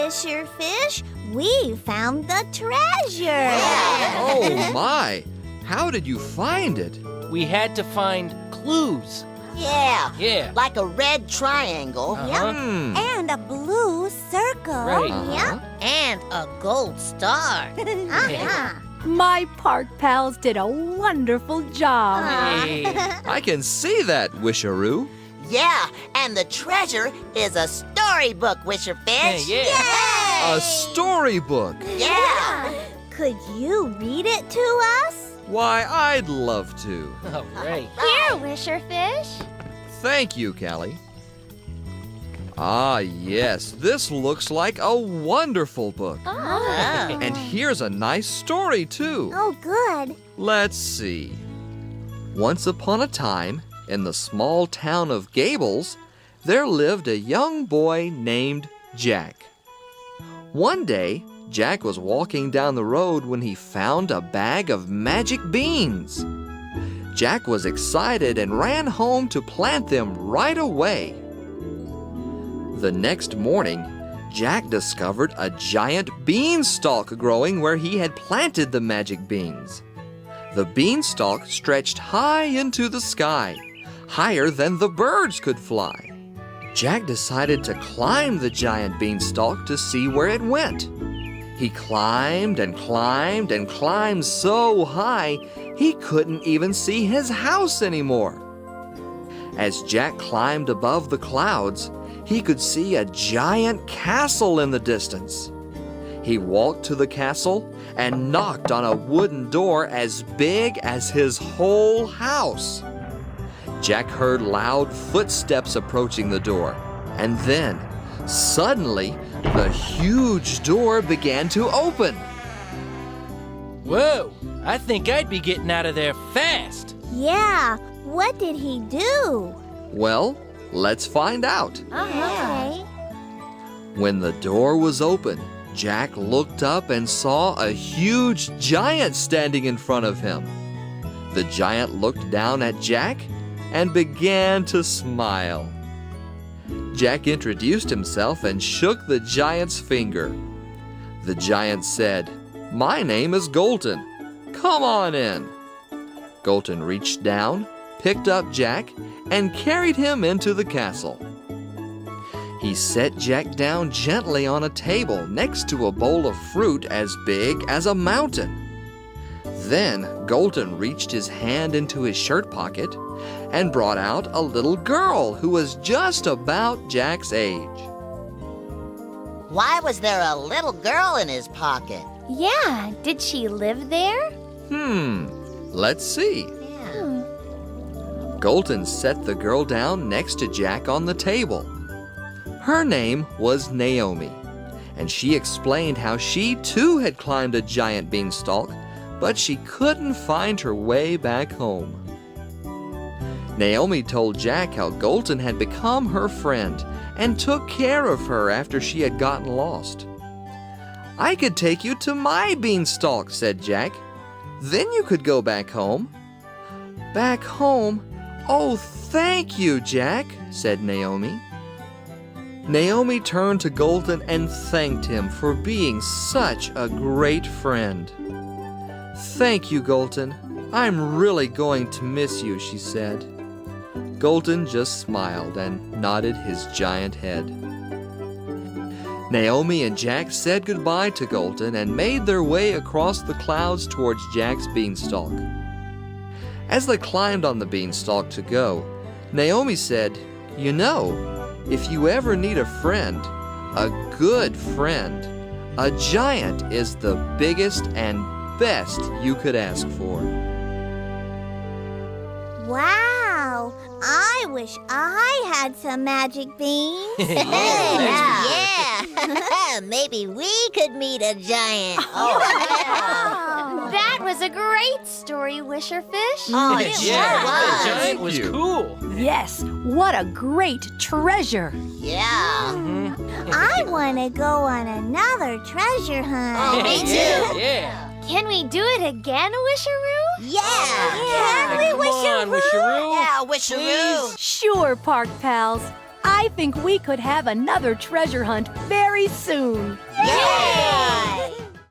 Wisherfish. We found the treasure. Yeah. Oh, my. How did you find it? We had to find clues. Yeah. Like a red triangle. And a blue circle. Right. Yep. And a gold star. My park pals did a wonderful job. Hey. I can see that, Wisharoo. Yeah, and the treasure is a storybook, Wisherfish. Yeah. A storybook. Yeah. Could you read it to us? Why, I'd love to. All right. Here, Wisherfish. Thank you, Callie. Ah, yes, this looks like a wonderful book. And here's a nice story, too. Oh, good. Let's see. Once upon a time, in the small town of Gables, there lived a young boy named Jack. One day, Jack was walking down the road when he found a bag of magic beans. Jack was excited and ran home to plant them right away. The next morning, Jack discovered a giant beanstalk growing where he had planted the magic beans. The beanstalk stretched high into the sky, higher than the birds could fly. Jack decided to climb the giant beanstalk to see where it went. He climbed and climbed and climbed so high, he couldn't even see his house anymore. As Jack climbed above the clouds, he could see a giant castle in the distance. He walked to the castle and knocked on a wooden door as big as his whole house. Jack heard loud footsteps approaching the door, and then, suddenly, the huge door began to open. Whoa, I think I'd be getting out of there fast. Yeah, what did he do? Well, let's find out. Okay. When the door was open, Jack looked up and saw a huge giant standing in front of him. The giant looked down at Jack and began to smile. Jack introduced himself and shook the giant's finger. The giant said, "My name is Golden. Come on in." Golden reached down, picked up Jack, and carried him into the castle. He set Jack down gently on a table next to a bowl of fruit as big as a mountain. Then Golden reached his hand into his shirt pocket and brought out a little girl who was just about Jack's age. Why was there a little girl in his pocket? Yeah, did she live there? Let's see. Golden set the girl down next to Jack on the table. Her name was Naomi, and she explained how she too had climbed a giant beanstalk, but she couldn't find her way back home. Naomi told Jack how Golden had become her friend and took care of her after she had gotten lost. "I could take you to my beanstalk," said Jack. "Then you could go back home." "Back home? Oh, thank you, Jack," said Naomi. Naomi turned to Golden and thanked him for being such a great friend. "Thank you, Golden. I'm really going to miss you," she said. Golden just smiled and nodded his giant head. Naomi and Jack said goodbye to Golden and made their way across the clouds towards Jack's beanstalk. As they climbed on the beanstalk to go, Naomi said, "You know, if you ever need a friend, a good friend, a giant is the biggest and best you could ask for." Wow, I wish I had some magic beans. Yeah. Maybe we could meet a giant. That was a great story, Wisherfish. Oh, it Yeah, sure the was. giant was Thank you. cool. Yes, what a great treasure. Yeah. I want to go on another treasure hunt. Oh, me too. Yeah. Can we do it again, Wisharoo? Yeah. Can we, Come on, Wisharoo. Yeah, Wisharoo. Sure, park pals. I think we could have another treasure hunt very soon. Yay!